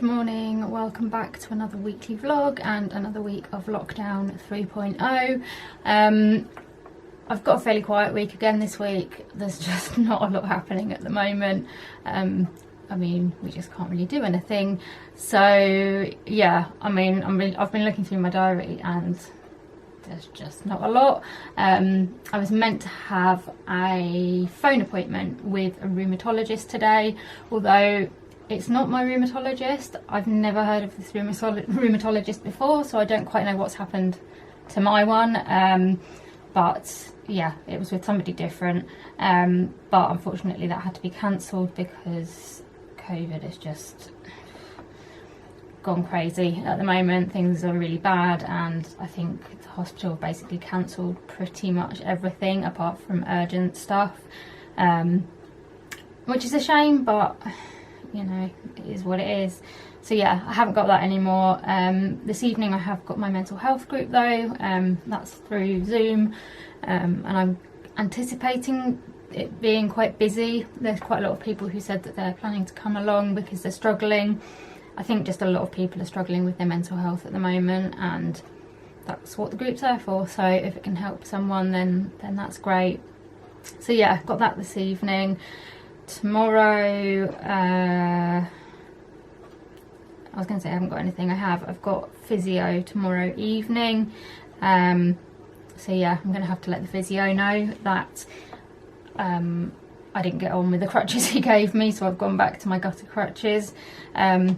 Good morning, welcome back to another weekly vlog and another week of lockdown 3.0. I've got a fairly quiet week again this week. There's just not a lot happening at the moment. I mean, we just can't really do anything. So yeah, I've been looking through my diary and there's just not a lot. I was meant to have a phone appointment with a rheumatologist today, although it's not my rheumatologist. I've never heard of this rheumatologist before, so I don't quite know what's happened to my one. But yeah, it was with somebody different. But unfortunately that had to be cancelled because COVID has just gone crazy at the moment. Things are really bad, and I think the hospital basically cancelled pretty much everything apart from urgent stuff, which is a shame, but you know, it is what it is. So yeah, I haven't got that anymore. This evening I have got my mental health group though. That's through Zoom, and I'm anticipating it being quite busy. There's quite a lot of people who said that they're planning to come along because they're struggling. I think just a lot of people are struggling with their mental health at the moment, and that's what the group's there for. So if it can help someone, then that's great. So yeah, got that this evening. Tomorrow, I was going to say I haven't got anything. I've got physio tomorrow evening. So yeah, I'm going to have to let the physio know that I didn't get on with the crutches he gave me, so I've gone back to my gutter crutches. I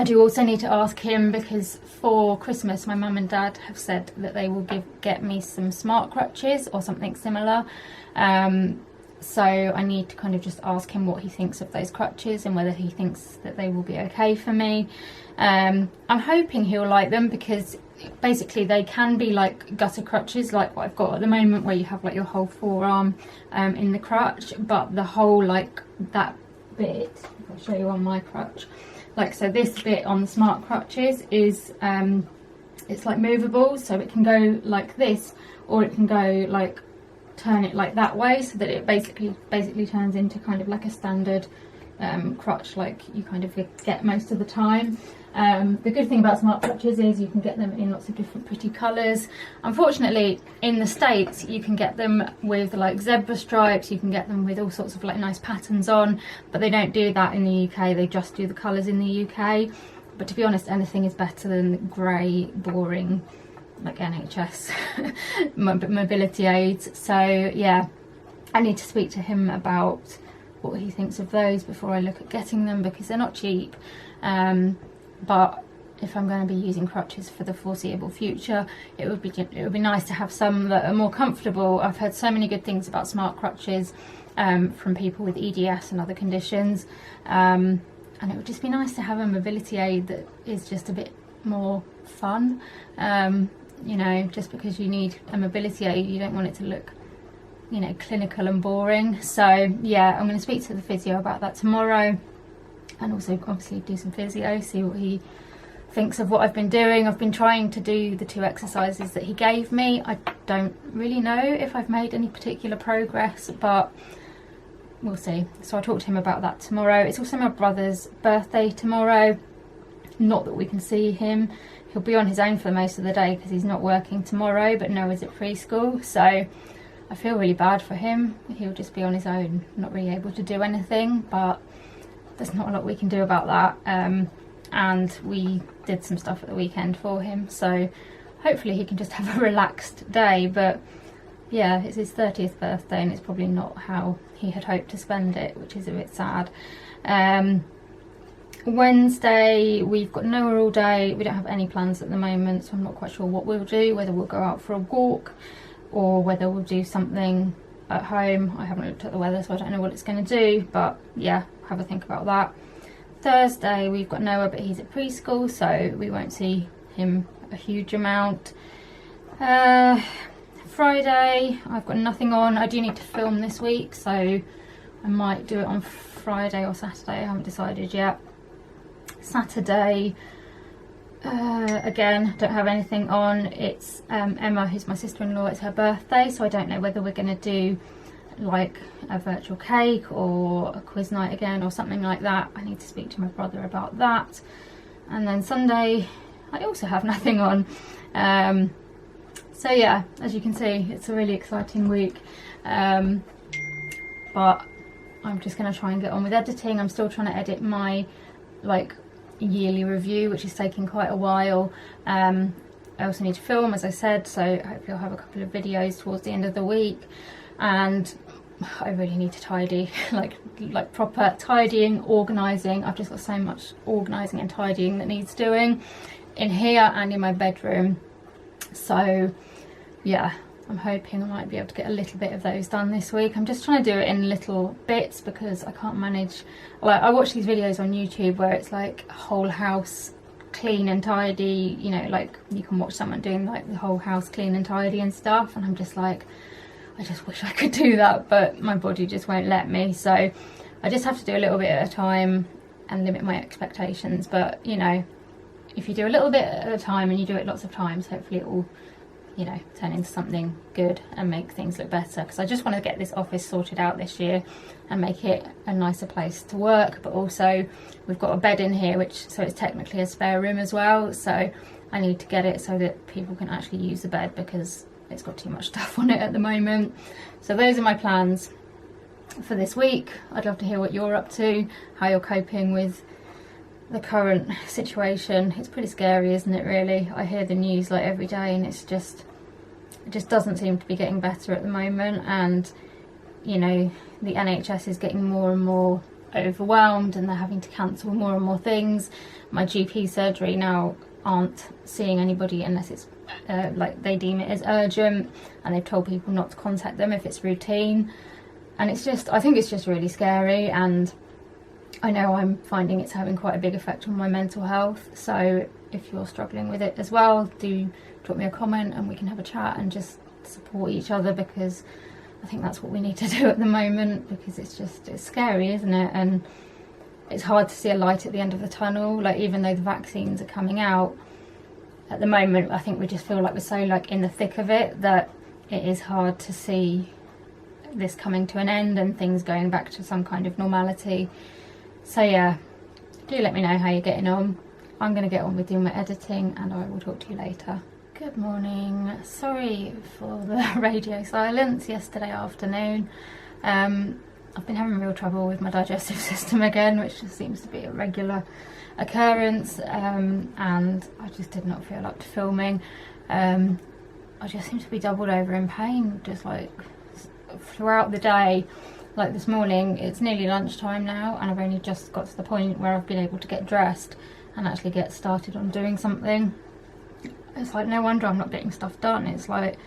do also need to ask him because for Christmas my mum and dad have said that they will get me some smart crutches or something similar. So I need to kind of just ask him what he thinks of those crutches and whether he thinks that they will be okay for me. I'm hoping he'll like them because basically they can be like gutter crutches like what I've got at the moment, where you have like your whole forearm in the crutch, but the whole like that bit, if I'll show you on my crutch, like so this bit on the smart crutches is it's like movable, so it can go like this or it can go like turn it like that way, so that it basically turns into kind of like a standard crutch like you kind of get most of the time. The good thing about smart crutches is you can get them in lots of different pretty colours. Unfortunately in the States you can get them with like zebra stripes, you can get them with all sorts of like nice patterns on, but they don't do that in the UK. They just do the colours in the UK. But to be honest, anything is better than grey boring like NHS mobility aids. So yeah, I need to speak to him about what he thinks of those before I look at getting them, because they're not cheap. But if I'm going to be using crutches for the foreseeable future, it would be nice to have some that are more comfortable. I've heard so many good things about smart crutches from people with EDS and other conditions, and it would just be nice to have a mobility aid that is just a bit more fun. You know, just because you need a mobility aid, you don't want it to look, you know, clinical and boring. So yeah, I'm going to speak to the physio about that tomorrow, and also obviously do some physio, see what he thinks of what I've been doing. I've been trying to do the 2 exercises that he gave me. I don't really know if I've made any particular progress, but we'll see. So I'll talk to him about that tomorrow. It's also my brother's birthday tomorrow. Not that we can see him. He'll be on his own for most of the day because he's not working tomorrow, but Noah's at preschool, so I feel really bad for him. He'll just be on his own, not really able to do anything, but there's not a lot we can do about that. And we did some stuff at the weekend for him, so hopefully he can just have a relaxed day. But yeah, it's his 30th birthday and it's probably not how he had hoped to spend it, which is a bit sad. Wednesday we've got Noah all day. We don't have any plans at the moment, so I'm not quite sure what we'll do, whether we'll go out for a walk or whether we'll do something at home. I haven't looked at the weather, so I don't know what it's going to do, but yeah, have a think about that. Thursday we've got Noah, but he's at preschool, so we won't see him a huge amount. Friday I've got nothing on. I do need to film this week, so I might do it on Friday or Saturday. I haven't decided yet. Saturday, again, don't have anything on. It's Emma, who's my sister-in-law, it's her birthday, so I don't know whether we're going to do like a virtual cake or a quiz night again or something like that. I need to speak to my brother about that. and then Sunday I also have nothing on. So yeah, as you can see, it's a really exciting week, but I'm just going to try and get on with editing. I'm still trying to edit my yearly review, which is taking quite a while. I also need to film, as I said, so hopefully I'll have a couple of videos towards the end of the week. And I really need to tidy, like proper tidying, organising. I've just got so much organising and tidying that needs doing in here and in my bedroom. So yeah, I'm hoping I might be able to get a little bit of those done this week. I'm just trying to do it in little bits because I can't manage. Like, I watch these videos on YouTube where it's like whole house clean and tidy, you know, like you can watch someone doing like the whole house clean and tidy and stuff, and I'm just like, I just wish I could do that, but my body just won't let me. So I just have to do a little bit at a time and limit my expectations. But you know, if you do a little bit at a time and you do it lots of times, hopefully it will, you know, turn into something good and make things look better. Because I just want to get this office sorted out this year and make it a nicer place to work. But also we've got a bed in here, so it's technically a spare room as well, so I need to get it so that people can actually use the bed, because it's got too much stuff on it at the moment. So those are my plans for this week. I'd love to hear what you're up to, how you're coping with the current situation. It's pretty scary, isn't it, really? I hear the news like every day, and it just doesn't seem to be getting better at the moment. And you know, the NHS is getting more and more overwhelmed, and they're having to cancel more and more things. My GP surgery now aren't seeing anybody unless it's like they deem it as urgent, and they've told people not to contact them if it's routine. And it's just, I think it's just really scary, and I know I'm finding it's having quite a big effect on my mental health. So if you're struggling with it as well, do drop me a comment and we can have a chat and just support each other, because I think that's what we need to do at the moment, because it's scary, isn't it? And it's hard to see a light at the end of the tunnel. Like, even though the vaccines are coming out at the moment, I think we just feel like we're so like in the thick of it that it is hard to see this coming to an end and things going back to some kind of normality. So yeah, do let me know how you're getting on. I'm going to get on with doing my editing, and I will talk to you later. Good morning. Sorry for the radio silence yesterday afternoon. I've been having real trouble with my digestive system again, which just seems to be a regular occurrence, and I just did not feel up to filming. I just seem to be doubled over in pain, just like throughout the day. Like this morning, it's nearly lunchtime now, and I've only just got to the point where I've been able to get dressed and actually get started on doing something. It's like, no wonder I'm not getting stuff done. It's like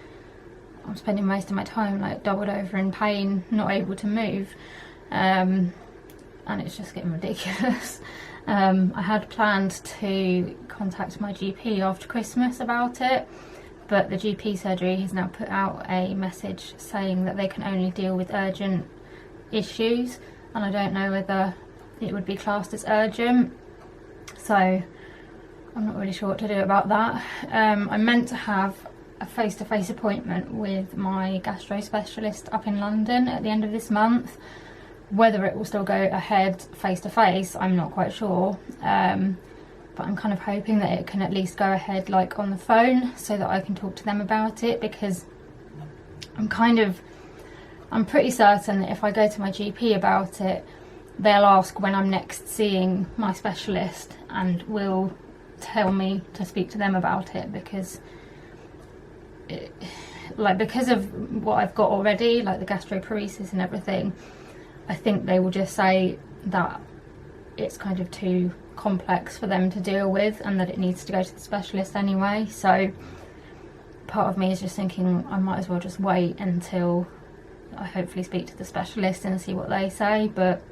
I'm spending most of my time like doubled over in pain, not able to move, and it's just getting ridiculous. I had planned to contact my GP after Christmas about it, but the GP surgery has now put out a message saying that they can only deal with urgent issues, and I don't know whether it would be classed as urgent, so I'm not really sure what to do about that. I'm meant to have a face-to-face appointment with my gastro specialist up in London at the end of this month. Whether it will still go ahead face-to-face, I'm not quite sure, but I'm kind of hoping that it can at least go ahead like on the phone, so that I can talk to them about it, because I'm pretty certain that if I go to my GP about it, they'll ask when I'm next seeing my specialist and will tell me to speak to them about it, because because of what I've got already, like the gastroparesis and everything, I think they will just say that it's kind of too complex for them to deal with, and that it needs to go to the specialist anyway. So part of me is just thinking I might as well just wait until I hopefully speak to the specialist and see what they say. But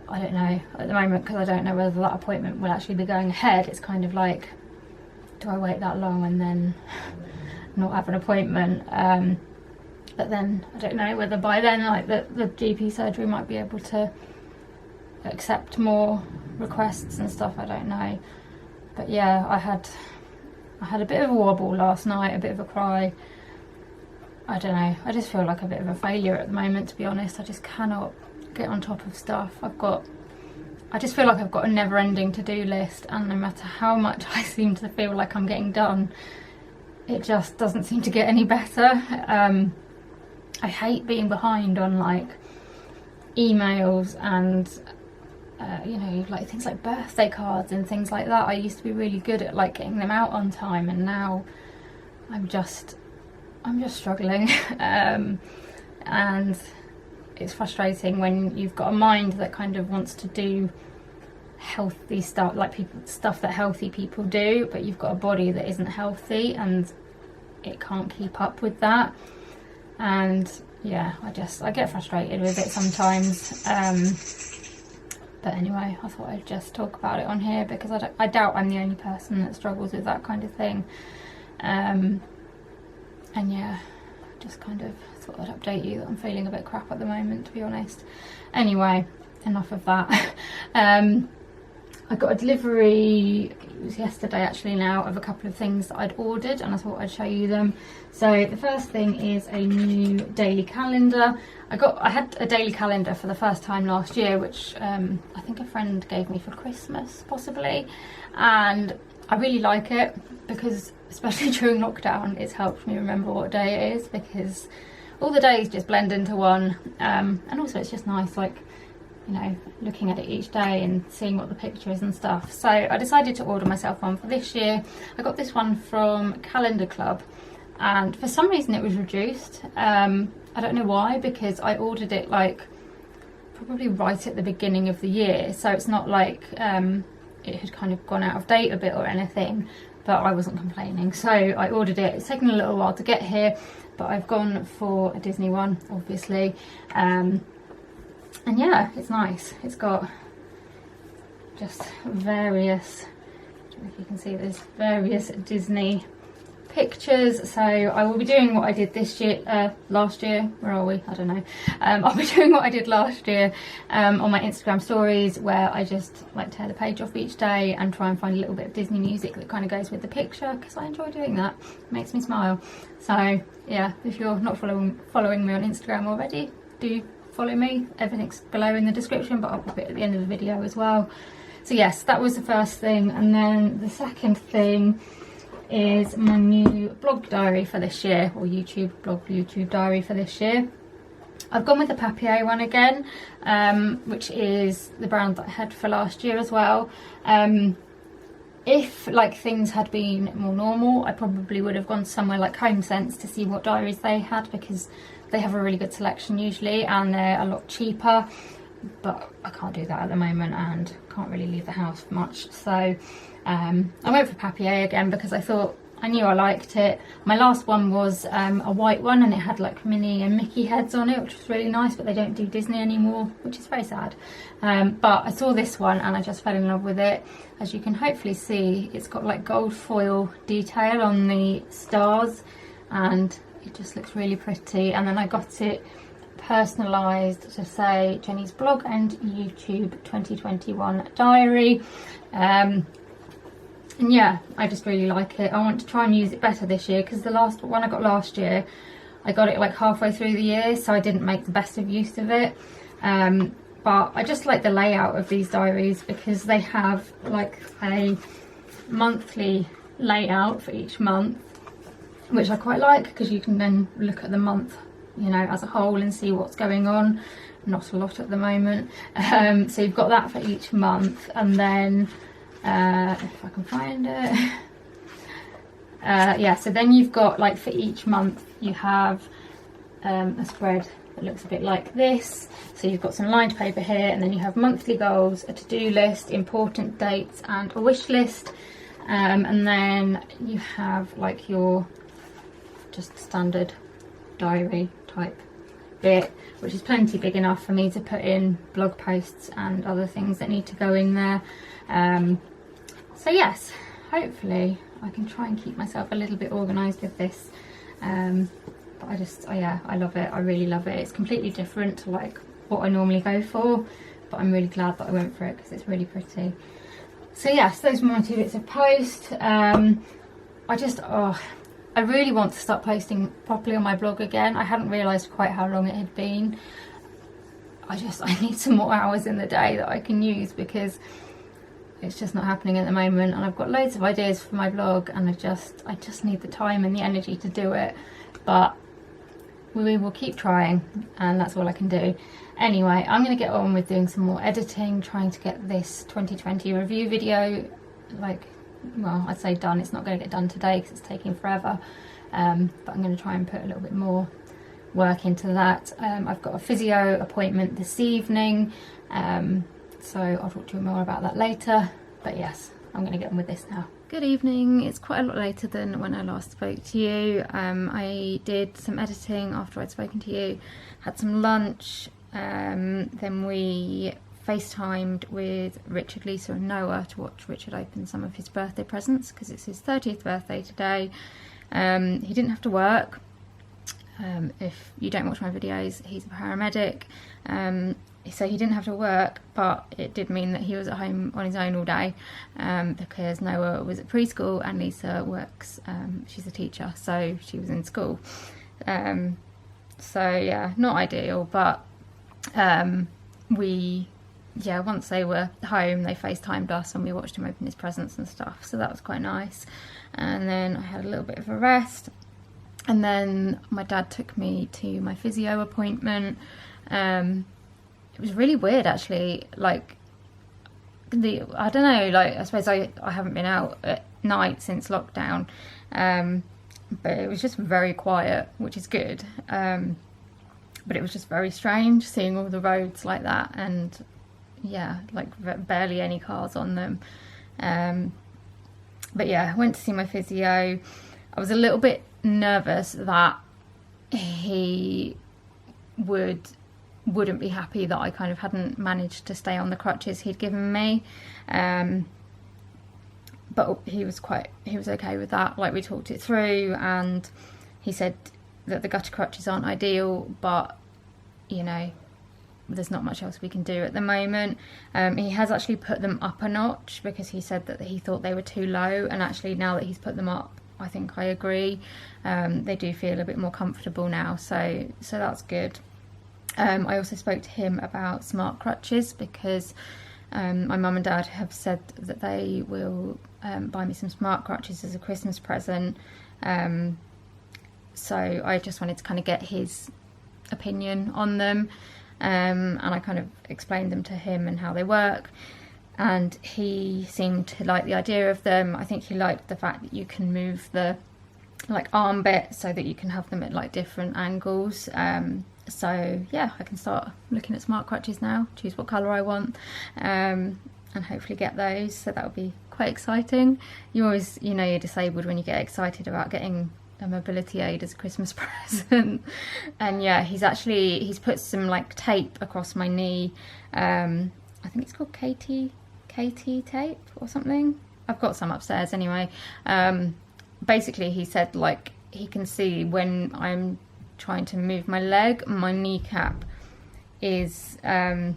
I don't know at the moment, because I don't know whether that appointment will actually be going ahead. It's kind of like, do I wait that long and then not have an appointment? But then I don't know whether by then like the GP surgery might be able to accept more requests and stuff. I don't know. But yeah, I had a bit of a wobble last night, a bit of a cry. I don't know, I just feel like a bit of a failure at the moment, to be honest. I just cannot get on top of stuff. I've got I just feel like I've got a never-ending to-do list, and no matter how much I seem to feel like I'm getting done, it just doesn't seem to get any better. I hate being behind on like emails and you know, like things like birthday cards and things like that. I used to be really good at like getting them out on time, and now I'm just struggling. And it's frustrating when you've got a mind that kind of wants to do healthy stuff, like stuff that healthy people do, but you've got a body that isn't healthy and it can't keep up with that. And yeah, I get frustrated with it sometimes. But anyway, I thought I'd just talk about it on here because I doubt I'm the only person that struggles with that kind of thing. And yeah, just kind of thought I'd update you that I'm feeling a bit crap at the moment, to be honest. Anyway, enough of that. I got a delivery, it was yesterday actually now, of a couple of things that I'd ordered, and I thought I'd show you them. So the first thing is a new daily calendar. I had a daily calendar for the first time last year, which I think a friend gave me for Christmas possibly, and I really like it because, especially during lockdown, it's helped me remember what day it is, because all the days just blend into one, and also it's just nice, like, you know, looking at it each day and seeing what the picture is and stuff. So I decided to order myself one for this year. I got this one from Calendar Club, and for some reason it was reduced. I don't know why, because I ordered it like probably right at the beginning of the year, so it's not like it had kind of gone out of date a bit or anything, but I wasn't complaining, so I ordered it. It's taken a little while to get here, but I've gone for a Disney one, obviously. And yeah, it's nice. It's got just various, I don't know if you can see, there's various Disney pictures. So I will be doing what I did this year, last year, where are we? I don't know. I'll be doing what I did last year on my Instagram stories, where I just like tear the page off each day and try and find a little bit of Disney music that kind of goes with the picture, because I enjoy doing that. It makes me smile. So yeah, if you're not following me on Instagram already, do follow me. Everything's below in the description, but I'll pop it at the end of the video as well. So yes, that was the first thing, and then the second thing is my new blog diary for this year, or YouTube diary for this year. I've gone with the Papier one again, which is the brand that I had for last year as well. If like things had been more normal, I probably would have gone somewhere like Home Sense to see what diaries they had, because they have a really good selection usually, and they're a lot cheaper, but I can't do that at the moment and can't really leave the house much. So I went for Papier again because I knew I liked it. My last one was a white one, and it had like Minnie and Mickey heads on it, which was really nice, but they don't do Disney anymore, which is very sad. But I saw this one and I just fell in love with it. As you can hopefully see, it's got like gold foil detail on the stars, and it just looks really pretty. And then I got it personalised to say Jenny's blog and YouTube 2021 diary. And yeah, I just really like it. I want to try and use it better this year, because the last one I got last year, I got it like halfway through the year, so I didn't make the best of use of it. But I just like the layout of these diaries, because they have like a monthly layout for each month, which I quite like, because you can then look at the month, you know, as a whole and see what's going on. Not a lot at the moment. So you've got that for each month, and then if I can find it, yeah, so then you've got like for each month you have a spread that looks a bit like this. So you've got some lined paper here, and then you have monthly goals, a to-do list, important dates, and a wish list. And then you have like your just standard diary type bit, which is plenty big enough for me to put in blog posts and other things that need to go in there. So yes, hopefully I can try and keep myself a little bit organised with this. But yeah, I love it. I really love it. It's completely different to like what I normally go for, but I'm really glad that I went for it because it's really pretty. So yes, those are my 2 bits of post. I really want to start posting properly on my blog again. I hadn't realised quite how long it had been. I need some more hours in the day that I can use, because it's just not happening at the moment. And I've got loads of ideas for my vlog, and I just need the time and the energy to do it. But we will keep trying, and that's all I can do. Anyway, I'm going to get on with doing some more editing, trying to get this 2020 review video, like, well, I'd say done. It's not going to get done today because it's taking forever, but I'm going to try and put a little bit more work into that. I've got a physio appointment this evening, so I'll talk to you more about that later. But yes, I'm going to get on with this now. Good evening. It's quite a lot later than when I last spoke to you. I did some editing after I'd spoken to you, had some lunch, then we FaceTimed with Richard, Lisa and Noah to watch Richard open some of his birthday presents, because it's his 30th birthday today. He didn't have to work. If you don't watch my videos, he's a paramedic, so he didn't have to work, but it did mean that he was at home on his own all day, because Noah was at preschool and Lisa works, she's a teacher, so she was in school. So yeah, not ideal, but once they were home, they FaceTimed us and we watched him open his presents and stuff, so that was quite nice. And then I had a little bit of a rest, and then my dad took me to my physio appointment. It was really weird, actually. Like, I don't know, like, I suppose I haven't been out at night since lockdown, but it was just very quiet, which is good. But it was just very strange seeing all the roads like that, and yeah, like barely any cars on them. But yeah, I went to see my physio. I was a little bit nervous that he wouldn't be happy that I kind of hadn't managed to stay on the crutches he'd given me, but he was okay with that. Like, we talked it through, and he said that the gutter crutches aren't ideal, but you know, there's not much else we can do at the moment. He has actually put them up a notch, because he said that he thought they were too low, and actually now that he's put them up, I think I agree. They do feel a bit more comfortable now, so that's good. I also spoke to him about smart crutches, because my mum and dad have said that they will buy me some smart crutches as a Christmas present. So I just wanted to kind of get his opinion on them, and I kind of explained them to him and how they work, and he seemed to like the idea of them. I think he liked the fact that you can move the like arm bit so that you can have them at like different angles. So yeah, I can start looking at smart crutches now, choose what colour I want, and hopefully get those, so that would be quite exciting. You always, you know, you're disabled when you get excited about getting a mobility aid as a Christmas present. And yeah, he's put some like tape across my knee. I think it's called KT tape or something. I've got some upstairs anyway. Basically he said like he can see when I'm trying to move my leg, my kneecap is trying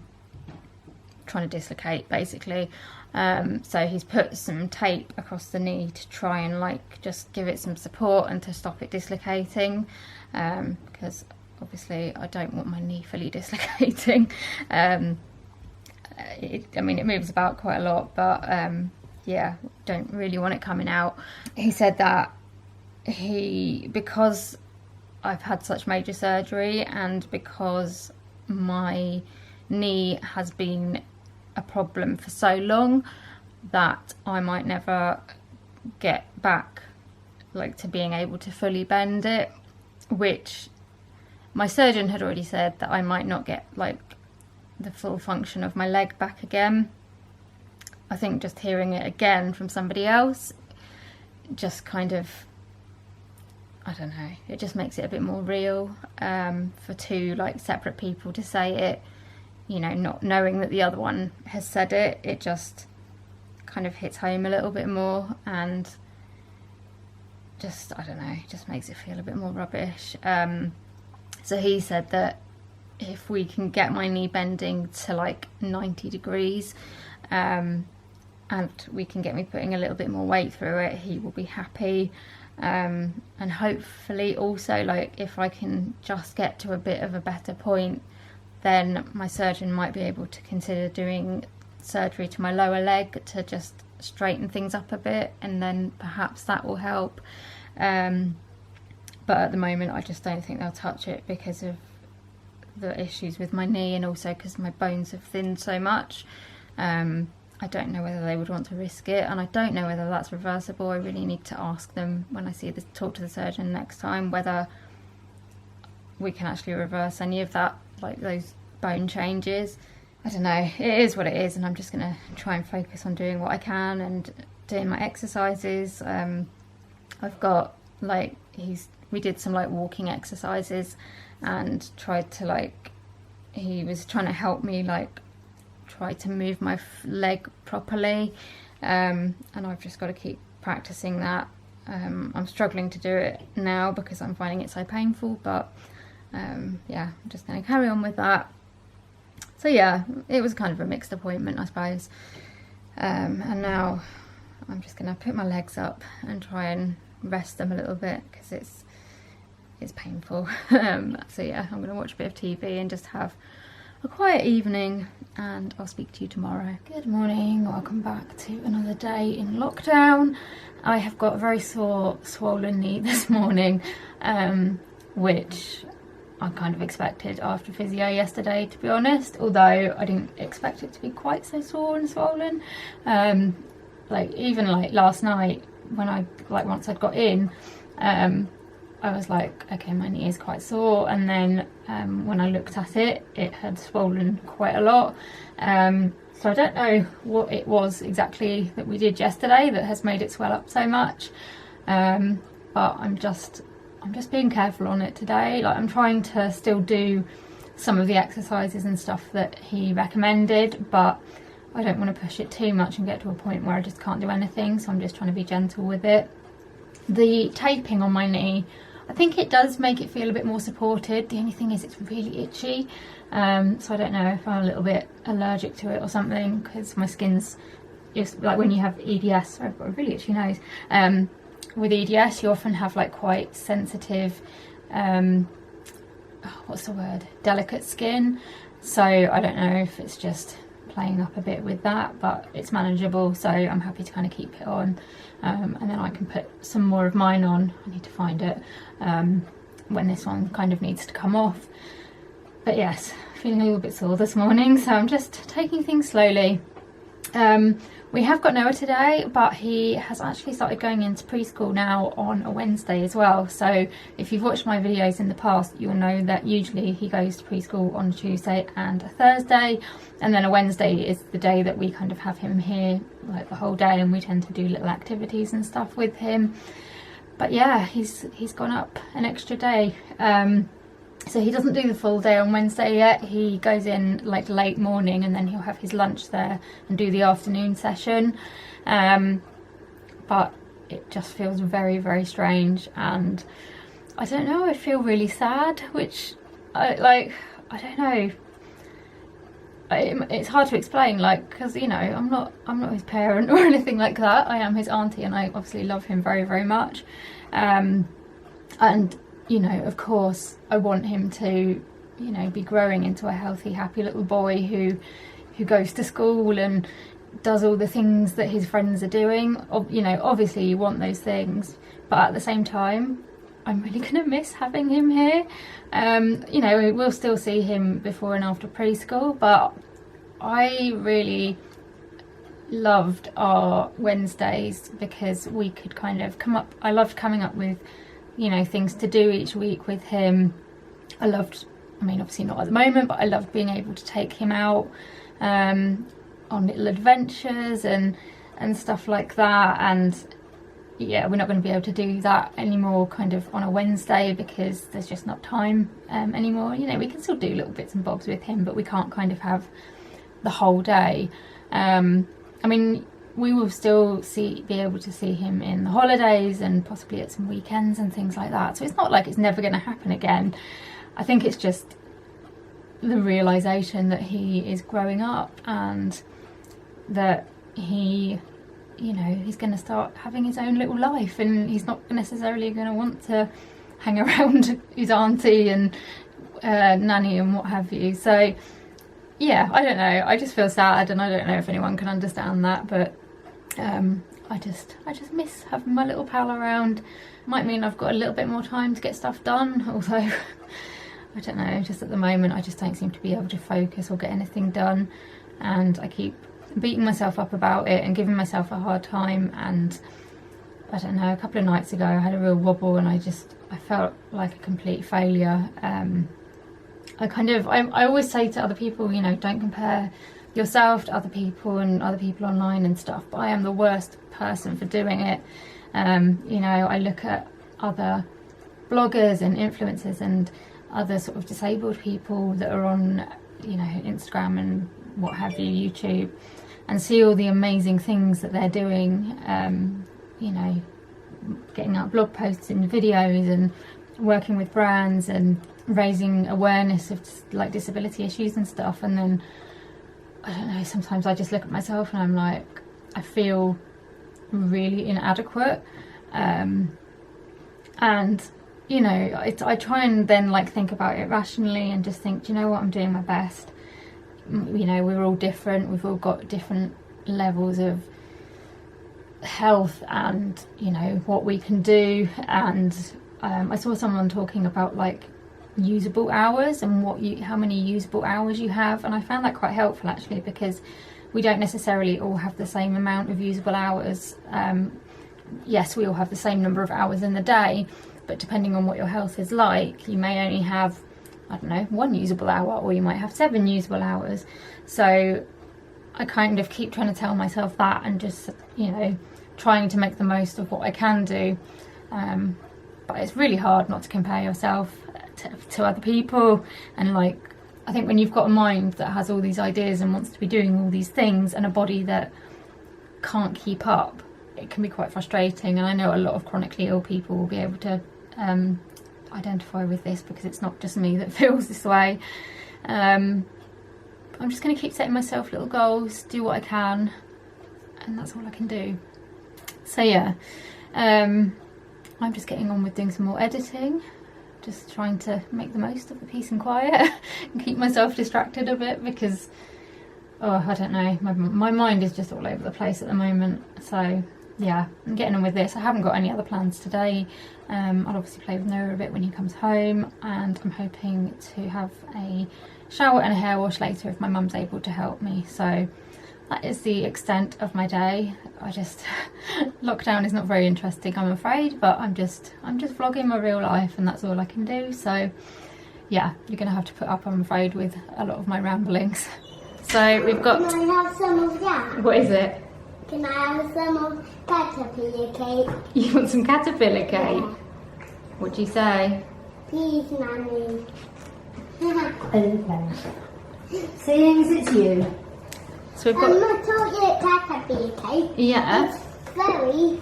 to dislocate, basically. So he's put some tape across the knee to try and like just give it some support and to stop it dislocating, because obviously I don't want my knee fully dislocating. I mean, it moves about quite a lot, but yeah, don't really want it coming out. He said that because I've had such major surgery, and because my knee has been a problem for so long, that I might never get back like to being able to fully bend it, which my surgeon had already said that I might not get like the full function of my leg back again. I think just hearing it again from somebody else just kind of, I don't know, it just makes it a bit more real, for two like separate people to say it, you know, not knowing that the other one has said it. It just kind of hits home a little bit more, and just, I don't know, just makes it feel a bit more rubbish. So he said that if we can get my knee bending to like 90 degrees, and we can get me putting a little bit more weight through it, he will be happy. And hopefully also, like, if I can just get to a bit of a better point then my surgeon might be able to consider doing surgery to my lower leg to just straighten things up a bit, and then perhaps that will help. But at the moment I just don't think they'll touch it because of the issues with my knee, and also because my bones have thinned so much. I don't know whether they would want to risk it, and I don't know whether that's reversible. I really need to ask them when I talk to the surgeon next time, whether we can actually reverse any of that, like those bone changes. I don't know, it is what it is, and I'm just going to try and focus on doing what I can and doing my exercises. I've got like, we did some like walking exercises and tried to like, he was trying to help me like try to move my leg properly, and I've just got to keep practicing that. I'm struggling to do it now because I'm finding it so painful, but yeah, I'm just going to carry on with that. So yeah, it was kind of a mixed appointment, I suppose. And now I'm just going to put my legs up and try and rest them a little bit because it's painful. So yeah, I'm going to watch a bit of TV and just have a quiet evening, and I'll speak to you tomorrow. Good morning, welcome back to another day in lockdown. I have got a very sore, swollen knee this morning, which I kind of expected after physio yesterday, to be honest, although I didn't expect it to be quite so sore and swollen. Like even like last night when once I'd got in, I was like, okay, my knee is quite sore, and then when I looked at it, it had swollen quite a lot. So I don't know what it was exactly that we did yesterday that has made it swell up so much, but I'm just being careful on it today. Like, I'm trying to still do some of the exercises and stuff that he recommended, but I don't want to push it too much and get to a point where I just can't do anything, so I'm just trying to be gentle with it. The taping on my knee, I think it does make it feel a bit more supported. The only thing is it's really itchy, so I don't know if I'm a little bit allergic to it or something, because my skin's just like, when you have EDS, I've got a really itchy nose. With EDS you often have like quite sensitive, what's the word, delicate skin, so I don't know if it's just playing up a bit with that, but it's manageable, so I'm happy to kind of keep it on, and then I can put some more of mine on. I need to find it when this one kind of needs to come off. But yes, feeling a little bit sore this morning, so I'm just taking things slowly. We have got Noah today, but he has actually started going into preschool now on a Wednesday as well. So if you've watched my videos in the past, you'll know that usually he goes to preschool on a Tuesday and a Thursday, and then a Wednesday is the day that we kind of have him here like the whole day, and we tend to do little activities and stuff with him. But yeah, he's gone up an extra day. So he doesn't do the full day on Wednesday yet. He goes in like late morning, and then he'll have his lunch there and do the afternoon session. But it just feels very, very strange, and I don't know, I feel really sad, which I don't know. It's hard to explain, like, because, you know, I'm not his parent or anything like that. I am his auntie, and I obviously love him very, very much. And you know, of course, I want him to, you know, be growing into a healthy, happy little boy who goes to school and does all the things that his friends are doing. You know, obviously you want those things, but at the same time, I'm really going to miss having him here. You know, we'll still see him before and after preschool, but I really loved our Wednesdays because we could kind of come up. I loved coming up with, you know, things to do each week with him. I mean, obviously not at the moment, but I loved being able to take him out on little adventures and stuff like that. And yeah, we're not going to be able to do that anymore kind of on a Wednesday because there's just not time anymore. You know, we can still do little bits and bobs with him, but we can't kind of have the whole day. I mean, we will still be able to see him in the holidays and possibly at some weekends and things like that. So it's not like it's never going to happen again. I think it's just the realisation that he is growing up and that he, you know, he's going to start having his own little life, and he's not necessarily going to want to hang around his auntie and nanny and what have you. So yeah, I don't know, I just feel sad, and I don't know if anyone can understand that, but I just miss having my little pal around. Might mean I've got a little bit more time to get stuff done, although I don't know, just at the moment I just don't seem to be able to focus or get anything done, and I keep beating myself up about it and giving myself a hard time. And I don't know, a couple of nights ago I had a real wobble, and I felt like a complete failure. I always say to other people, you know, don't compare yourself to other people and other people online and stuff, but I am the worst person for doing it. You know, I look at other bloggers and influencers and other sort of disabled people that are on, you know, Instagram and what have you, YouTube, and see all the amazing things that they're doing, you know, getting out blog posts and videos and working with brands and raising awareness of like disability issues and stuff. And then I don't know, sometimes I just look at myself and I'm like, I feel really inadequate, and you know, I try and then like think about it rationally and just think, do you know what, I'm doing my best. You know, we're all different, we've all got different levels of health and, you know, what we can do. And I saw someone talking about like usable hours and how many usable hours you have, and I found that quite helpful actually, because we don't necessarily all have the same amount of usable hours. Yes, we all have the same number of hours in the day, but depending on what your health is like, you may only have, I don't know, 1 usable hour, or you might have 7 usable hours. So I kind of keep trying to tell myself that, and just, you know, trying to make the most of what I can do. But it's really hard not to compare yourself to other people. And like, I think when you've got a mind that has all these ideas and wants to be doing all these things, and a body that can't keep up, it can be quite frustrating. And I know a lot of chronically ill people will be able to identify with this, because it's not just me that feels this way. I'm just going to keep setting myself little goals, do what I can, and that's all I can do. So yeah, I'm just getting on with doing some more editing, just trying to make the most of the peace and quiet and keep myself distracted a bit, because I don't know, my mind is just all over the place at the moment. So yeah, I'm getting on with this. I haven't got any other plans today. I'll obviously play with Noah a bit when he comes home, and I'm hoping to have a shower and a hair wash later if my mum's able to help me. So that is the extent of my day. Lockdown is not very interesting, I'm afraid, but I'm just vlogging my real life, and that's all I can do. So yeah, you're gonna have to put up, I'm afraid, with a lot of my ramblings. So we've got... Can I have some of that? What is it? Can I have some of caterpillar cake? You want some caterpillar cake? Yeah. What do you say? Please, Nanny. Okay. Seeing as it's you. So we've got... I'm not chocolate caterpillar cake. Yeah. It's very,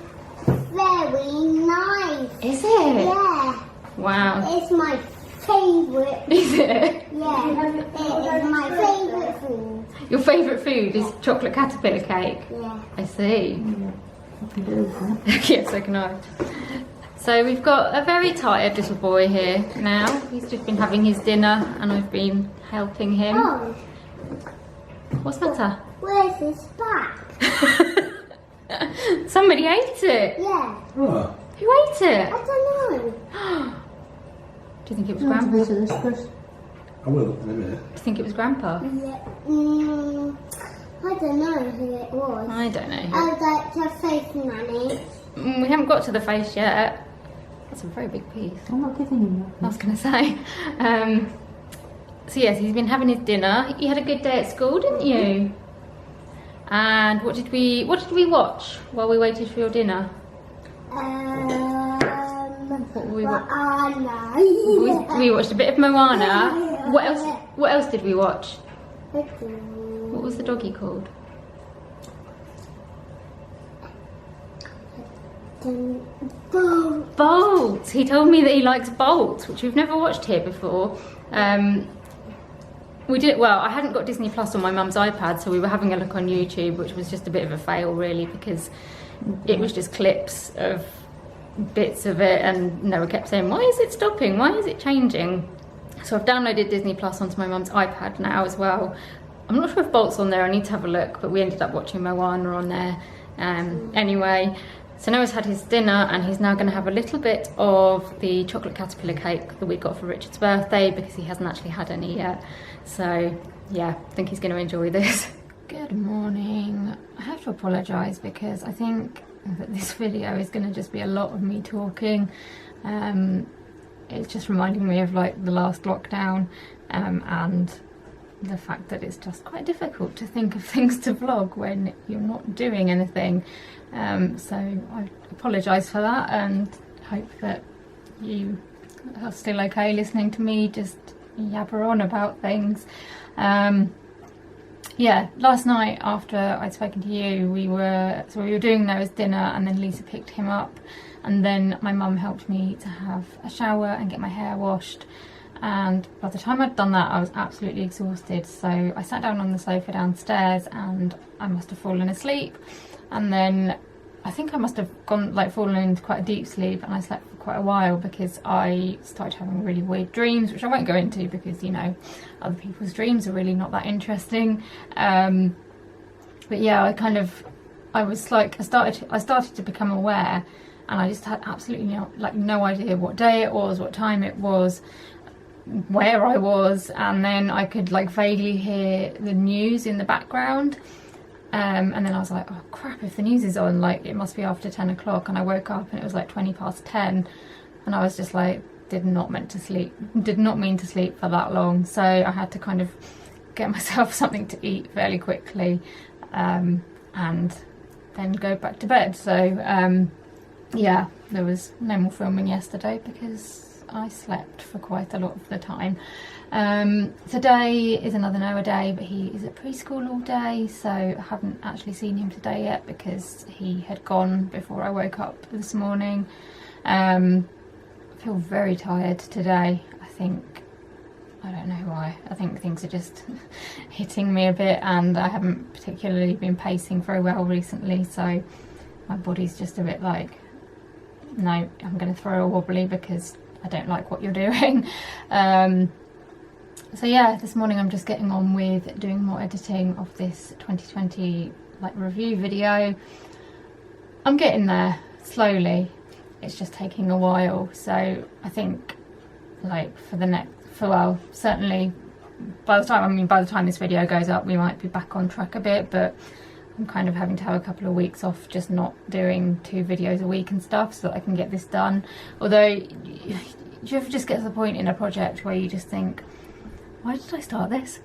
very nice. Is it? Yeah. Wow. It's my favourite. Is it? Yeah. It is my favourite food. Your favourite food is chocolate caterpillar cake? Yeah. I see. Yeah. Yes, I can know. So we've got a very tired little boy here now. He's just been having his dinner and I've been helping him. Oh, What's the matter? where's his back? Somebody ate it. Yeah. Oh, Who ate it? I don't know. Do you think it was Want a Grandpa? bit of this, Chris? I will in a minute. Do you think it was Grandpa? Yeah. I don't know who it was. I don't know. I was like, just face, Nanny. We haven't got to the face yet. That's a very big piece. I'm not giving him I that. was going to say. So yes, he's been having his dinner. You had a good day at school, didn't you? And what did we watch while we waited for your dinner? What were we Moana. we watched a bit of Moana. What else did we watch? What was the doggy called? Bolt. He told me that he likes Bolt, which we've never watched here before. We did, well, I hadn't got Disney Plus on my mum's iPad, so we were having a look on YouTube, which was just a bit of a fail really, because it was just clips of bits of it and Noah kept saying, why is it stopping? Why is it changing? So I've downloaded Disney Plus onto my mum's iPad now as well. I'm not sure if Bolt's on there, I need to have a look, but we ended up watching Moana on there anyway. So Noah's had his dinner and he's now going to have a little bit of the chocolate caterpillar cake that we got for Richard's birthday because he hasn't actually had any yet. So yeah, I think he's going to enjoy this. Good morning. I have to apologise because I think that this video is going to just be a lot of me talking. It's just reminding me of like the last lockdown and the fact that it's just quite difficult to think of things to vlog when you're not doing anything. So I apologise for that and hope that you are still okay listening to me just yabber on about things. Yeah, last night after I'd spoken to you, we were doing Noah's dinner and then Lisa picked him up and then my mum helped me to have a shower and get my hair washed. And by the time I'd done that, I was absolutely exhausted. So I sat down on the sofa downstairs and I must have fallen asleep. And then I think I must have fallen into quite a deep sleep and I slept for quite a while because I started having really weird dreams, which I won't go into because, you know, other people's dreams are really not that interesting. But yeah, I started to become aware and I just had absolutely no idea what day it was, what time it was, where I was, and then I could vaguely hear the news in the background, and then I was like, oh crap, if the news is on, it must be after 10 o'clock, and I woke up and it was 20 past 10 and I was just did not mean to sleep for that long, so I had to kind of get myself something to eat fairly quickly and then go back to bed. So yeah, there was no more filming yesterday because I slept for quite a lot of the time. Today is another Noah day, but he is at preschool all day, so I haven't actually seen him today yet because he had gone before I woke up this morning. I feel very tired today. I don't know why. I think things are just hitting me a bit and I haven't particularly been pacing very well recently, so my body's just a bit no, I'm going to throw a wobbly because I don't like what you're doing. So yeah, this morning I'm just getting on with doing more editing of this 2020 review video. I'm getting there slowly, it's just taking a while, so I think certainly by the time this video goes up we might be back on track a bit, but I'm kind of having to have a couple of weeks off just not doing 2 videos a week and stuff so that I can get this done. Although you ever just get to the point in a project where you just think, why did I start this?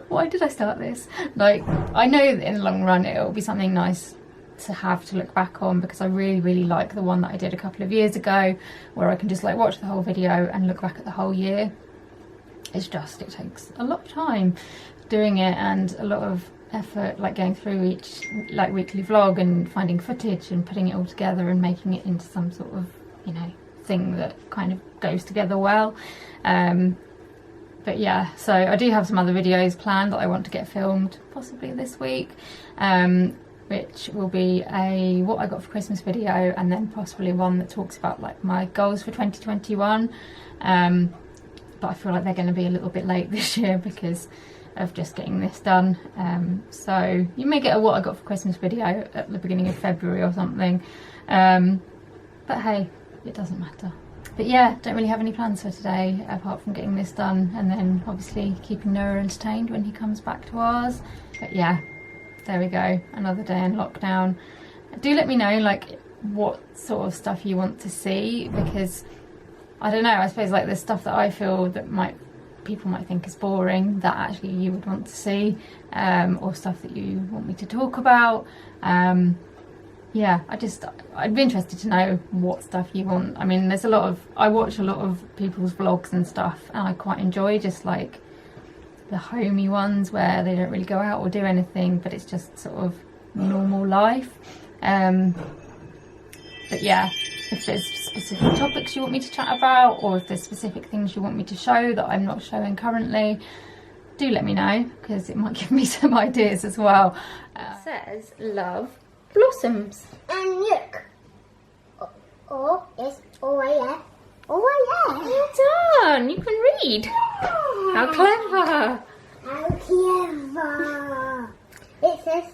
Why did I start this? I know that in the long run it'll be something nice to have to look back on because I really like the one that I did a couple of years ago where I can just watch the whole video and look back at the whole year. It takes a lot of time doing it and a lot of effort, going through each weekly vlog and finding footage and putting it all together and making it into some sort of, you know, thing that kind of goes together well. But yeah, so I do have some other videos planned that I want to get filmed possibly this week, which will be a what I got for Christmas video and then possibly one that talks about my goals for 2021, but I feel like they're going to be a little bit late this year because of just getting this done. So you may get a what I got for Christmas video at the beginning of February or something, but hey, it doesn't matter. But yeah, don't really have any plans for today apart from getting this done and then obviously keeping Noah entertained when he comes back to ours. But yeah, there we go, another day in lockdown. Do let me know what sort of stuff you want to see, because I don't know, I suppose there's stuff that I feel that people might think is boring that actually you would want to see, or stuff that you want me to talk about. Yeah, I'd be interested to know what stuff you want. I mean, I watch a lot of people's vlogs and stuff and I quite enjoy just the homey ones where they don't really go out or do anything, but it's just sort of normal life. But yeah, if there's specific topics you want me to chat about, or if there's specific things you want me to show that I'm not showing currently, do let me know because it might give me some ideas as well. Says love blossoms. And look. Oh, yes. Oh, yeah. Oh, yeah. Well done. You can read. How clever. How clever. It says,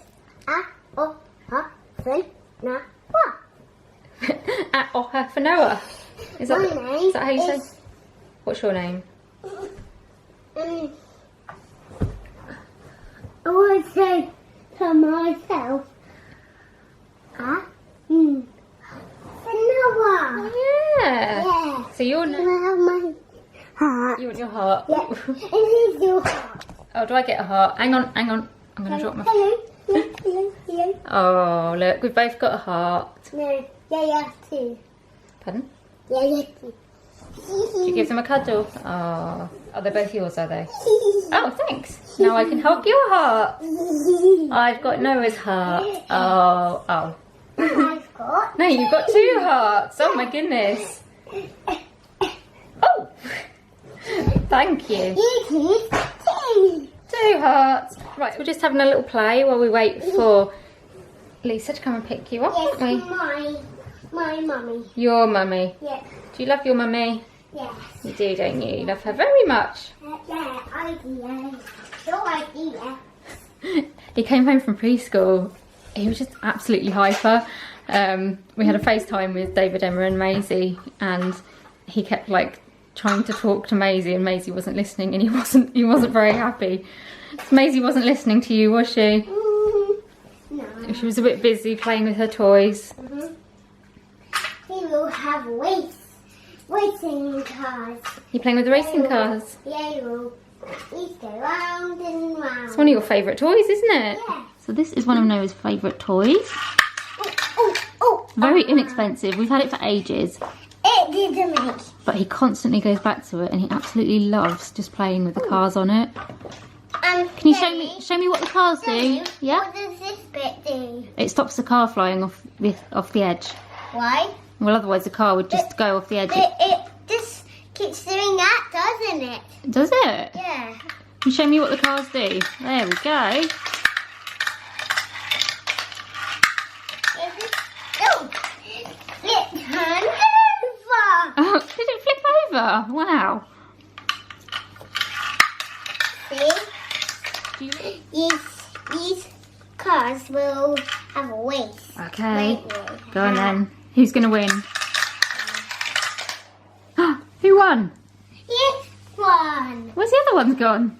na, wa. At Oha for Noah. Is that how you say? is, What's your name? I would say to myself, Noah. Yeah. Yeah. So your name. Well, my heart. You want your heart? Yeah. It is your heart. Oh, do I get a heart? Hang on. I'm going to drop my... Hello. Oh, look. We've both got a heart. No. Yeah, too. Pardon? Yeah, too. Do you give them a cuddle? Oh, are they both yours, are they? Oh, thanks. Now I can hug your heart. I've got Noah's heart. Oh. I've got. No, you've got two hearts. Oh my goodness. Oh. Thank you. You too. Two hearts. Right, we're just having a little play while we wait for Lisa to come and pick you up, aren't we? Yes, my mummy. Your mummy. Yeah. Do you love your mummy? Yes. You do, don't you? You love her very much. Yeah, I do. So I do. He came home from preschool. He was just absolutely hyper. We had a FaceTime with David, Emma and Maisie, and he kept like trying to talk to Maisie, and Maisie wasn't listening, and he wasn't very happy. So Maisie wasn't listening to you, was she? No. She was a bit busy playing with her toys. He will have racing cars. You playing with the racing cars? Yeah, he will. He's go round and round. It's one of your favourite toys, isn't it? Yeah. So this is one of Noah's favourite toys. Oh. Very inexpensive. We've had it for ages. It didn't make. But he constantly goes back to it, and he absolutely loves just playing with the cars on it. Can you show me what the cars do? Yeah. What does this bit do? It stops the car flying off the edge. Why? Well, otherwise the car would just go off the edge. It just keeps doing that, doesn't it? Does it? Yeah. Can you show me what the cars do? There we go. Oh, it turned over. Oh, did it flip over? Wow. See? These cars will have a race. Okay. Won't they? Go on then. Who's going to win? Who won? This one. Where's the other ones gone?